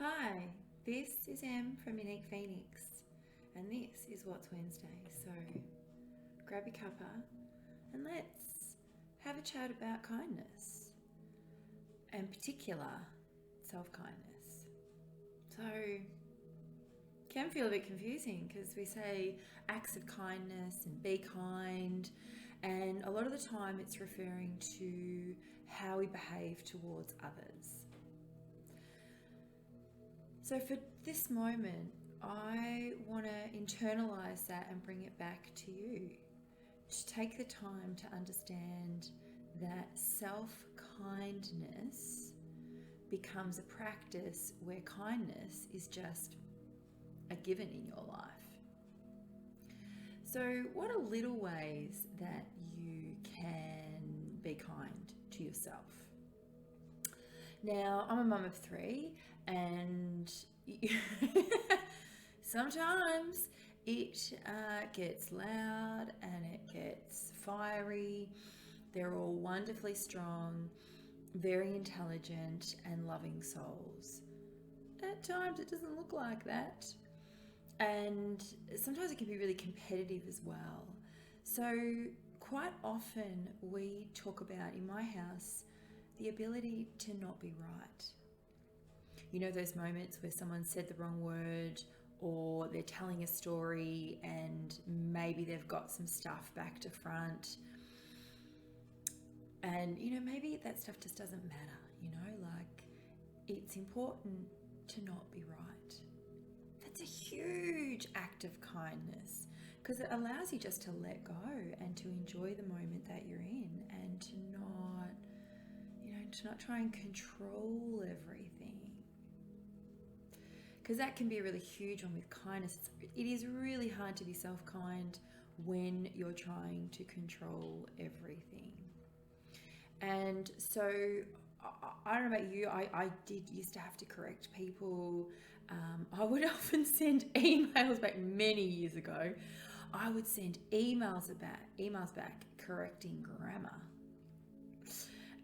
Hi, this is Em from Unique Phoenix, and this is What's Wednesday. So grab your cuppa and let's have a chat about kindness, and particular self-kindness. So can feel a bit confusing because we say acts of kindness and be kind, and a lot of the time it's referring to how we behave towards others. So for this moment, I want to internalize that and bring it back to you. To take the time to understand that self-kindness becomes a practice where kindness is just a given in your life. So what are little ways that you can be kind to yourself? Now, I'm a mum of three, and sometimes it gets loud and it gets fiery. They're all wonderfully strong, very intelligent, and loving souls. At times, it doesn't look like that. And sometimes it can be really competitive as well. So, quite often, we talk about in my house the ability to not be right. You know, those moments where someone said the wrong word, or they're telling a story and maybe they've got some stuff back to front. And, you know, maybe that stuff just doesn't matter, you know, like it's important to not be right. That's a huge act of kindness because it allows you just to let go and to enjoy the moment that you're in and to not try and control everything. Because that can be a really huge one with kindness. It is really hard to be self-kind when you're trying to control everything. And so I don't know about you, I did used to have to correct people. I would often send emails back many years ago. I would send emails back correcting grammar.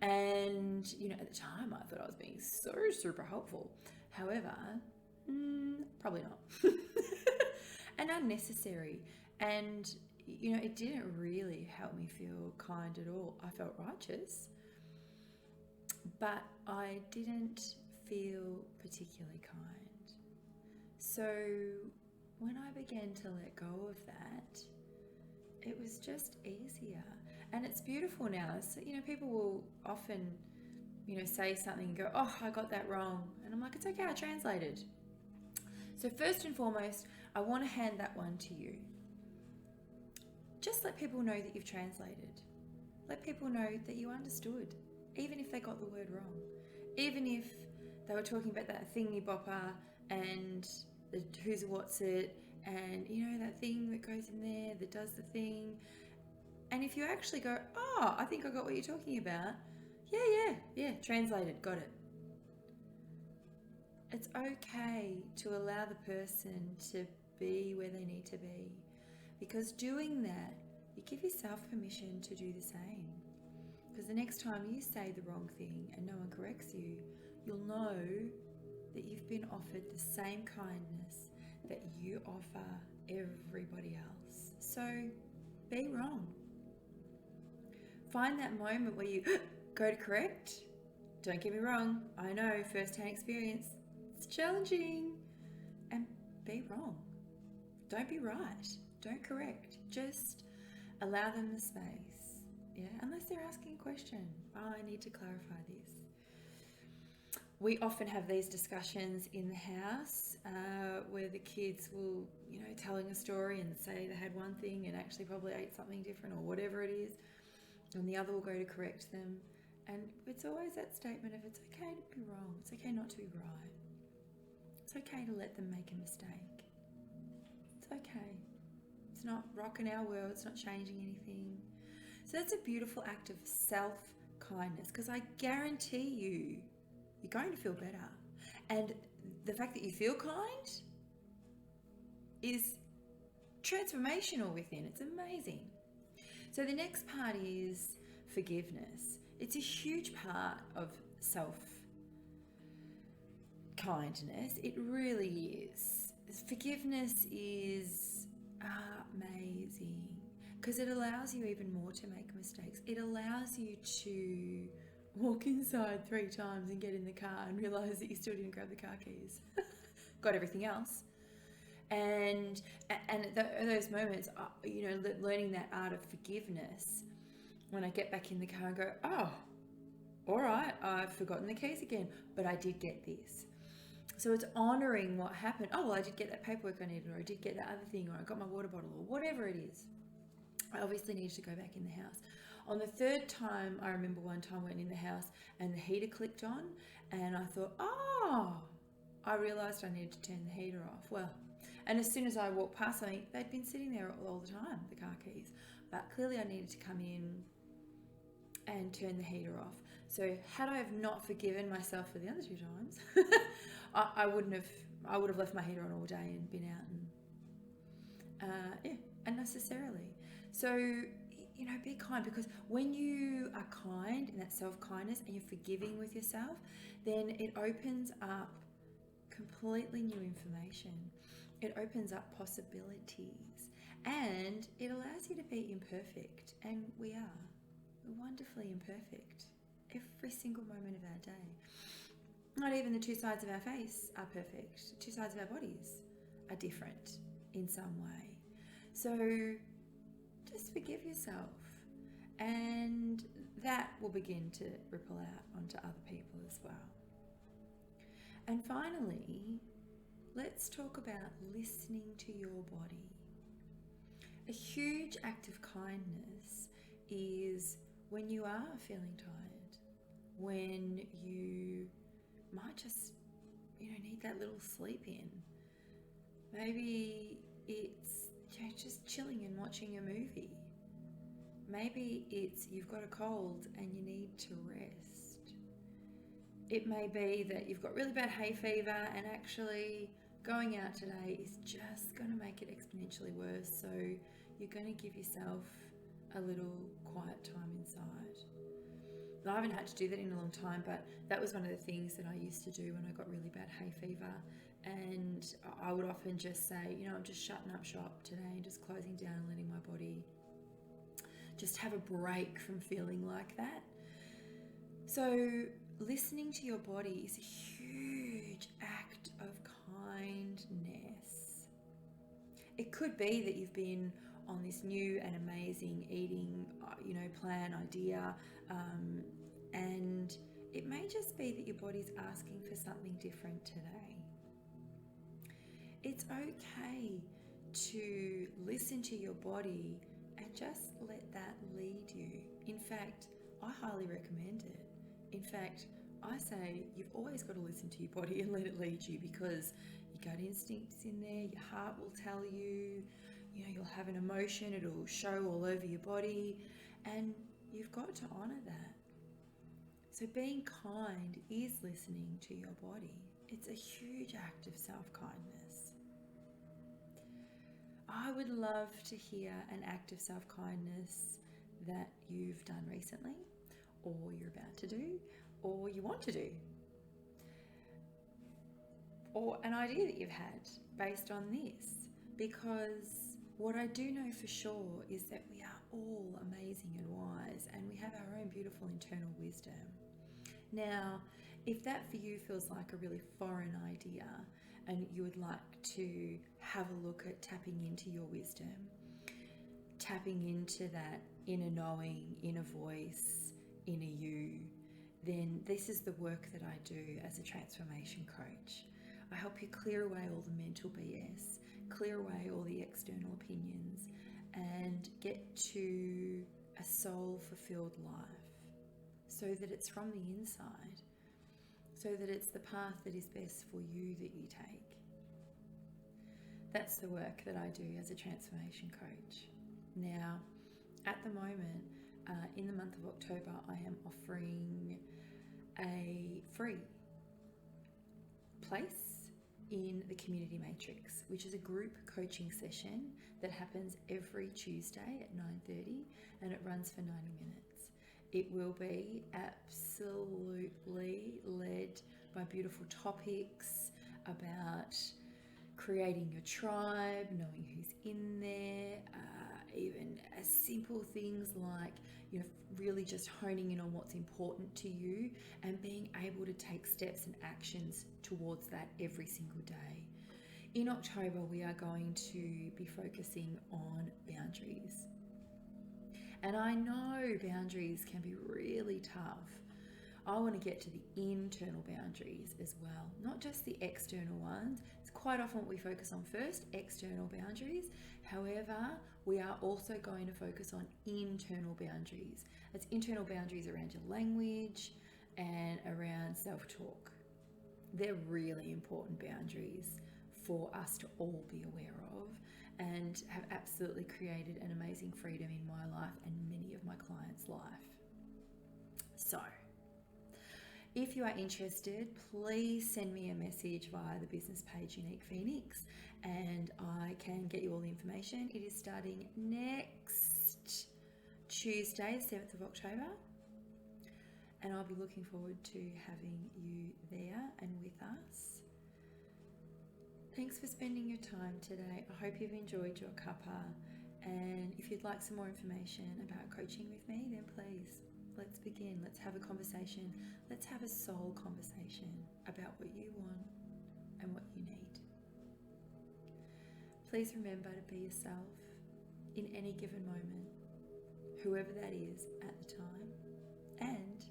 And, you know, at the time I thought I was being so super helpful. However, probably not. And unnecessary. And, you know, it didn't really help me feel kind at all. I felt righteous, but I didn't feel particularly kind. So when I began to let go of that, it was just easier. And it's beautiful now. So, you know, people will often, you know, say something and go, oh, I got that wrong. And I'm like, it's okay, I translated. So first and foremost, I want to hand that one to you. Just let people know that you've translated. Let people know that you understood, even if they got the word wrong. Even if they were talking about that thingy bopper and the who's what's it, and you know, that thing that goes in there that does the thing. And if you actually go, oh, I think I got what you're talking about. Yeah, translated, got it. It's okay to allow the person to be where they need to be, because doing that, you give yourself permission to do the same. Because the next time you say the wrong thing and no one corrects you, you'll know that you've been offered the same kindness that you offer everybody else. So be wrong. Find that moment where you go to correct. Don't get me wrong, I know, first-hand experience, it's challenging. And be wrong. Don't be right. Don't correct. Just allow them the space. Yeah, unless they're asking a question. Oh, I need to clarify this. We often have these discussions in the house where the kids will, you know, telling a story and say they had one thing and actually probably ate something different or whatever it is, and the other will go to correct them. And it's always that statement of it's okay to be wrong. It's okay not to be right. It's okay to let them make a mistake. It's okay. It's not rocking our world. It's not changing anything. So that's a beautiful act of self-kindness, because I guarantee you're going to feel better. And the fact that you feel kind is transformational within. It's amazing. So the next part is forgiveness. It's a huge part of kindness. It really is. Forgiveness is amazing because it allows you even more to make mistakes. It allows you to walk inside 3 times and get in the car and realize that you still didn't grab the car keys. Got everything else. And those moments, learning that art of forgiveness, when I get back in the car and go, oh, all right, I've forgotten the keys again, but I did get this. So it's honouring what happened. Oh, well, I did get that paperwork I needed, or I did get that other thing, or I got my water bottle, or whatever it is. I obviously needed to go back in the house. On the 3rd time, I remember one time I went in the house and the heater clicked on, and I thought, I realised I needed to turn the heater off. Well, and as soon as I walked past something, they'd been sitting there all the time, the car keys. But clearly I needed to come in and turn the heater off. So had I have not forgiven myself for the other 2 times, I would have left my heater on all day and been out and unnecessarily. So, be kind, because when you are kind in that self-kindness and you're forgiving with yourself, then it opens up completely new information. It opens up possibilities, and it allows you to be imperfect, and we are wonderfully imperfect every single moment of our day. Not even the 2 sides of our face are perfect. 2 sides of our bodies are different in some way. So just forgive yourself, and that will begin to ripple out onto other people as well. And finally, let's talk about listening to your body. A huge act of kindness is when you are feeling tired, when you might just, need that little sleep in. Maybe it's just chilling and watching a movie. Maybe it's you've got a cold and you need to rest. It may be that you've got really bad hay fever and actually going out today is just going to make it exponentially worse. So you're going to give yourself a little quiet time inside. I haven't had to do that in a long time, but that was one of the things that I used to do when I got really bad hay fever. And I would often just say, I'm just shutting up shop today and just closing down and letting my body just have a break from feeling like that. So listening to your body is a huge act of kindness. It could be that you've been on this new and amazing eating, plan, idea, and it may just be that your body's asking for something different today. It's okay to listen to your body and just let that lead you. In fact, I highly recommend it. In fact, I say you've always got to listen to your body and let it lead you, because your gut instinct's in there, your heart will tell you, you'll have an emotion, it'll show all over your body, and you've got to honour that. So being kind is listening to your body. It's a huge act of self-kindness. I would love to hear an act of self-kindness that you've done recently, or you're about to do, or you want to do, or an idea that you've had based on this. Because what I do know for sure is that we are all amazing and wise, and we have our own beautiful internal wisdom. Now, if that for you feels like a really foreign idea and you would like to have a look at tapping into your wisdom, tapping into that inner knowing, inner voice, inner you, then this is the work that I do as a transformation coach. I help you clear away all the mental BS, clear away all the external opinions, and get to a soul-fulfilled life, so that it's from the inside, so that it's the path that is best for you that you take. That's the work that I do as a transformation coach. Now, at the moment, in the month of October, I am offering a free place in the Community Matrix, which is a group coaching session that happens every Tuesday at 9:30, and it runs for 90 minutes. It will be absolutely led by beautiful topics about creating your tribe, knowing who's in there, even as simple things like, you know, really just honing in on what's important to you and being able to take steps and actions towards that every single day. In October, we are going to be focusing on boundaries. And I know boundaries can be really tough. I want to get to the internal boundaries as well, not just the external ones. It's quite often what we focus on first, external boundaries. However, we are also going to focus on internal boundaries. It's internal boundaries around your language and around self-talk. They're really important boundaries for us to all be aware of, and have absolutely created an amazing freedom in my life and many of my clients' life. So, if you are interested, please send me a message via the business page Unique Phoenix and I can get you all the information. It is starting next Tuesday, 7th of October, and I'll be looking forward to having you there and with us. Thanks for spending your time today. I hope you've enjoyed your cuppa, and if you'd like some more information about coaching with me, then please, let's begin. Let's have a conversation. Let's have a soul conversation about what you want and what you need. Please remember to be yourself in any given moment, whoever that is at the time, and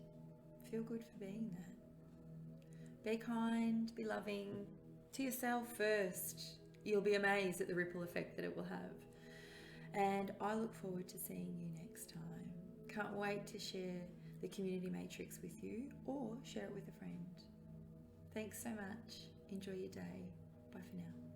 feel good for being that. Be kind, be loving to yourself first. You'll be amazed at the ripple effect that it will have. And I look forward to seeing you next time. Can't wait to share the community matrix with you or share it with a friend. Thanks so much. Enjoy your day. Bye for now.